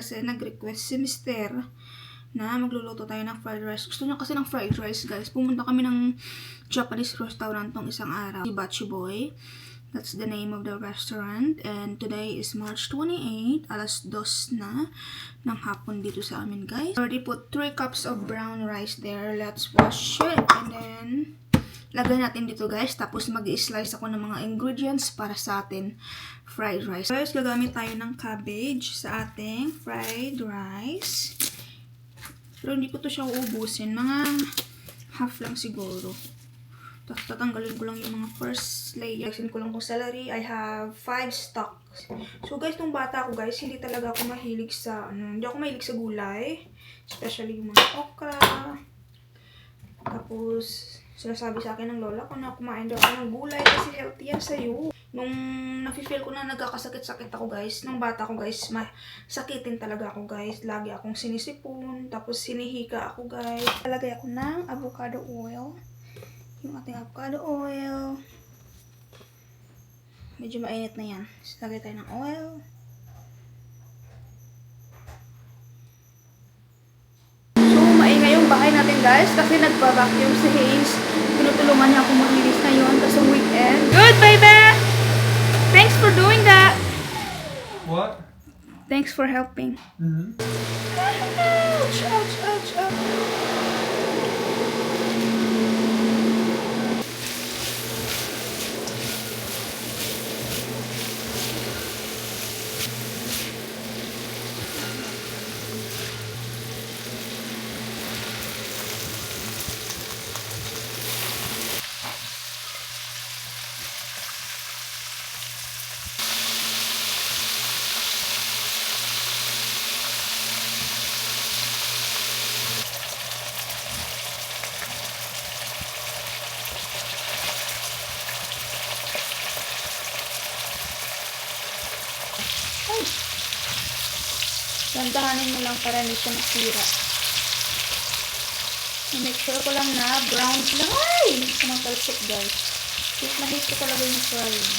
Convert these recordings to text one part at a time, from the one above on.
kasi nag-request si Mister na magluluto tayo ng fried rice. Gusto niya kasi ng fried rice, guys. Pumunta kami ng Japanese restaurant tong isang araw. Si Bachi Boy. That's the name of the restaurant. And today is March 28, alas 2 na ng hapon dito sa amin, guys. I already put 3 cups of brown rice there. Let's wash it. And then, lagay natin dito, guys. Tapos mag-i-slice ako ng mga ingredients para sa atin fried rice. Guys, gagamit tayo ng cabbage sa ating fried rice. Pero hindi ko to siya uubusin. Mga half lang siguro. Tapos tatanggalin ko lang yung mga first layer. Lagyan ko lang kung celery. I have 5 stalks. So guys, nung bata ako guys, hindi talaga ako mahilig sa, hindi ako mahilig sa gulay. Especially yung mga okra. Tapos, sinasabi sa akin ng lola ko na kumain daw ako ng gulay kasi healthy yan sa'yo. Nung nafe-feel ko na nagkakasakit-sakit ako guys, nung bata ko guys, sakitin talaga ako guys. Lagi akong sinisipon, tapos sinihika ako guys. Talagay ako ng avocado oil. Yung ating avocado oil. Medyo mainit na yan. Lagay tayo ng oil. So, maingay yung bahay natin guys kasi nagpa-vacuum si Hayes. Tinutulungan niya akong maglinis na yun kasi weekend. Good, baby! Thanks for doing that! What? Thanks for helping. Ouch, ouch, ouch, ouch. Dandahanin mo lang para hindi siya masira. Make sure ko lang na brown lang. Ay! Sumatalsik guys. Hit na hit ko talaga yung frying.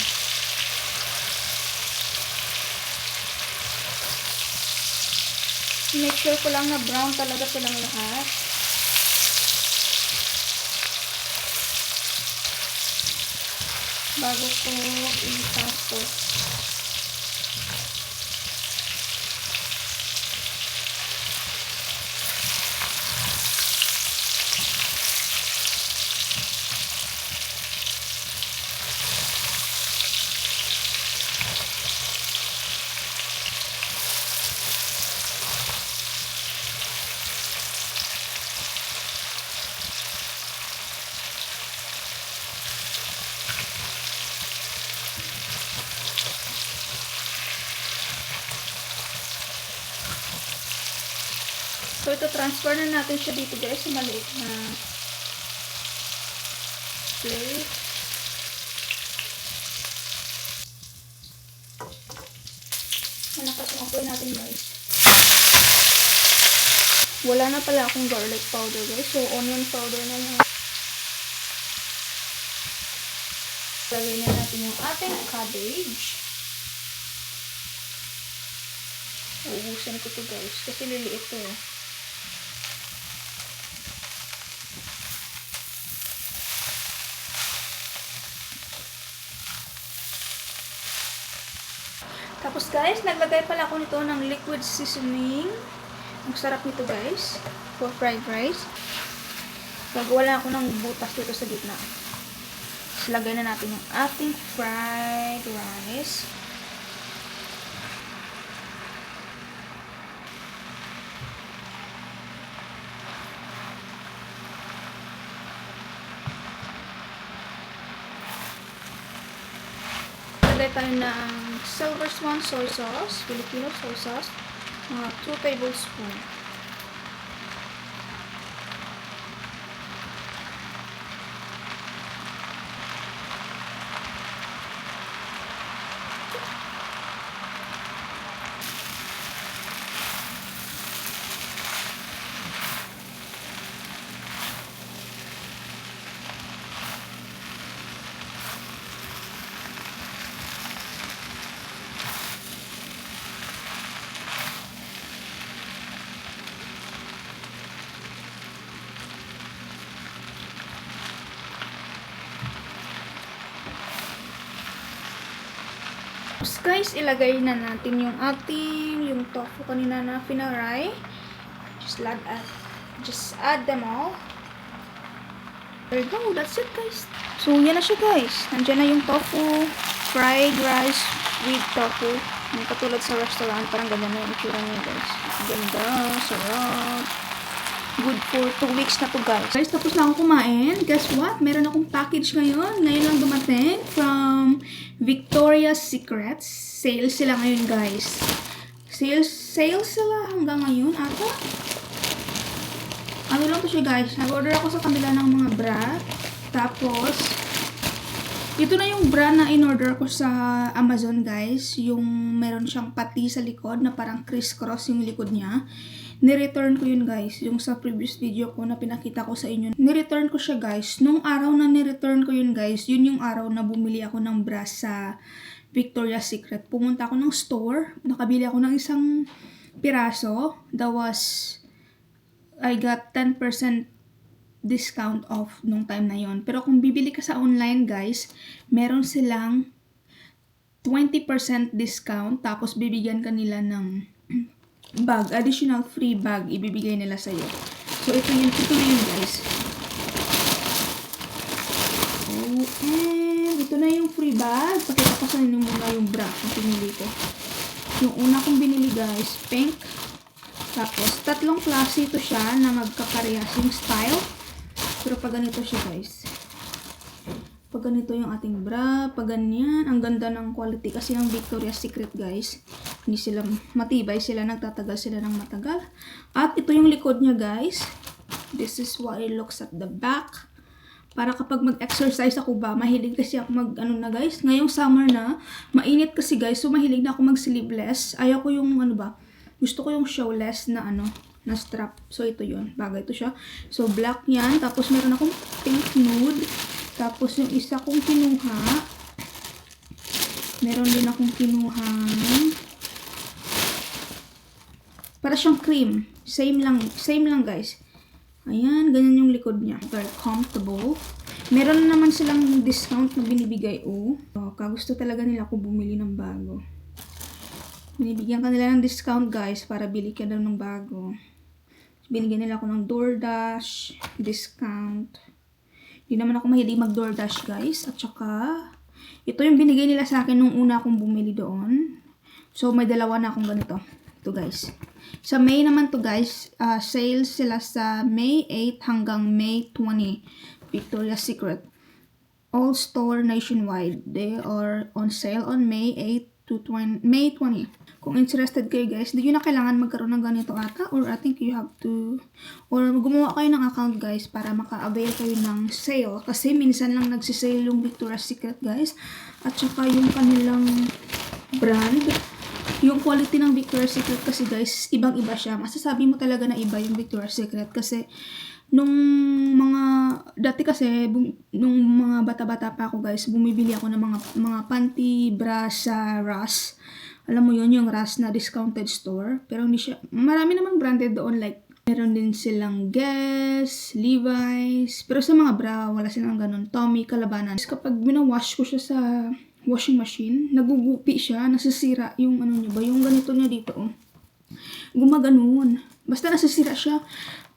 Make sure ko lang na brown talaga silang lahat. Bago ko itapos. So, ito transfer na natin siya dito guys sa maliit na plate. Malakas yung apoy natin guys. Wala na pala akong garlic powder guys. So, onion powder na lang. Lagay na natin yung ating cabbage. Uubusin ko to guys. Kasi liliit to eh. Tapos guys, naglagay pala ako nito ng liquid seasoning. Ang sarap nito guys. For fried rice. Gagawa lang ako ng butas dito sa gitna. Tapos lagay na natin yung ating fried rice. Lagay tayo ng Silver Swan soy sauce, Filipino soy sauce, 2 tablespoons. Tapos guys, ilagay na natin yung tofu kanina na pinaray. Just add them all. There you go, that's it guys. So yan na siya guys. Nandiyan na yung tofu, fried rice with tofu. Yung katulad sa restaurant, parang ganyan na yung itsura niya guys. Ganda, sarap. Good for 2 weeks na to guys. Guys, tapos na ako kumain. Guess what? Meron akong package ngayon. Ngayon lang dumating from Victoria's Secret. Sale sila ngayon guys. Sale sila hanggang ngayon ata. Ano lang to siya guys. Nag-order ako sa kanila ng mga bra. Tapos, ito na yung bra na in-order ko sa Amazon guys. Yung meron siyang pati sa likod na parang criss-cross yung likod niya. Ni-return ko yun guys. Yung sa previous video ko na pinakita ko sa inyo. Ni-return ko siya guys. Nung araw na ni-return ko yun guys, yun yung araw na bumili ako ng bra sa Victoria's Secret. Pumunta ako ng store. Nakabili ako ng isang piraso. I got 10% discount off nung time na yon. Pero kung bibili ka sa online guys, meron silang 20% discount. Tapos bibigyan ka nila ng bag, additional free bag ibibigay nila sa iyo. So ito yun guys. Oh, and ito na yung free bag. Pakita ko sa inyo muna yung bra na pinili ko. Yung una kong binili guys, pink. Tapos 3 klase ito siya na magkaparehas yung style. Pero pag ganito siya guys. Pag ganito yung ating bra, pag ganyan, ang ganda ng quality kasi ng Victoria's Secret guys. Hindi sila matibay, sila nagtatagal sila ng matagal. At ito yung likod niya guys. This is what it looks at the back. Para kapag mag-exercise ako ba, mahilig kasi ako na guys. Ngayong summer na, mainit kasi guys, so mahilig na ako mag-sleeveless. Ayaw ko yung gusto ko yung showless na na strap. So ito yun, bagay ito siya. So black yan, tapos meron akong pink nude. Tapos yung isa kong kinuha, meron din akong kinuha, para siyang cream. Same lang guys. Ayan, ganyan yung likod niya. Very comfortable. Meron na naman silang discount na binibigay. Kagusto talaga nila ako bumili ng bago. Binibigyan ka nila ng discount guys para bili ka daw ng bago. Binigyan nila ako ng DoorDash discount. Hindi naman ako mahilig mag-DoorDash guys. At saka, ito yung binigay nila sa akin nung una akong bumili doon. So, may dalawa na akong ganito. Ito guys. Sa May naman to guys, sales sila sa May 8 hanggang May 20. Victoria's Secret. All store nationwide. They are on sale on May 8 to May 20. Kung interested kayo guys, di nyo na kailangan magkaroon ng ganito ata, or I think you have to, or gumawa kayo ng account guys para maka-avail kayo ng sale. Kasi minsan lang nagsisale yung Victoria's Secret guys. At saka yung kanilang brand, yung quality ng Victoria's Secret kasi guys, ibang-iba siya. Masasabi mo talaga na iba yung Victoria's Secret kasi dati kasi, nung mga bata-bata pa ako guys, bumibili ako ng mga panty, bra sa Ross. Alam mo yun, yung Ross na discounted store. Pero hindi siya, marami naman branded doon, like, meron din silang Guess, Levi's. Pero sa mga bra, wala silang ganun. Tommy, Kalabanan. Kapag binawash ko siya sa washing machine, nagugupi siya, nasisira yung niya ba, yung ganito niya dito, gumaganon. Basta nasisira siya.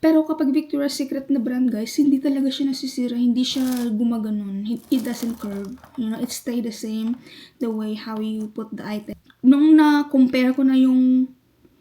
Pero kapag Victoria's Secret na brand guys, hindi talaga siya nasisira, hindi siya gumaganon. It doesn't curve. It stay the same the way how you put the item. Nung na-compare ko na yung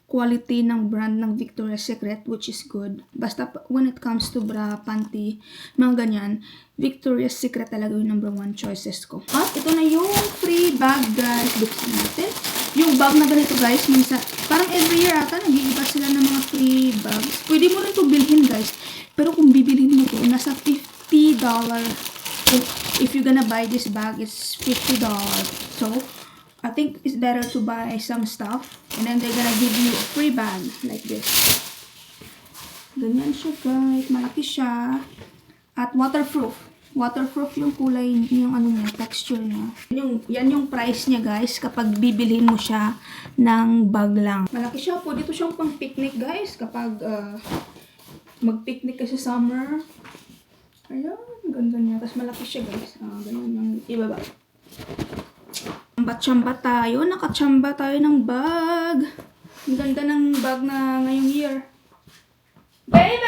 quality ng brand ng Victoria's Secret, which is good. Basta when it comes to bra, panty, mga ganyan, Victoria's Secret talaga yung number 1 choices ko. At ito na yung free bag guys. Buksan natin. Yung bag na ganito guys, minsan, parang every year ata, nag-iiba sila ng mga free bags. Pwede mo rin ito bilhin guys. Pero kung bibilhin mo ito, nasa $50. If you're gonna buy this bag, it's $50. So, I think it's better to buy some stuff and then they're gonna give you a free bag like this. Ganyan siya guys. Malaki siya. At waterproof. Waterproof yung kulay, yung niya, texture niya. Yan yung price niya guys kapag bibilhin mo siya ng bag lang. Malaki siya. Pwede ito siyang pang picnic guys kapag mag-picnic ka sa summer. Ayan. Ganda niya. Tapos malaki siya guys. Ganun yung ibaba. Chamba tayo. Nakachamba tayo ng bag. Ang ganda ng bag na ngayong year. Babe,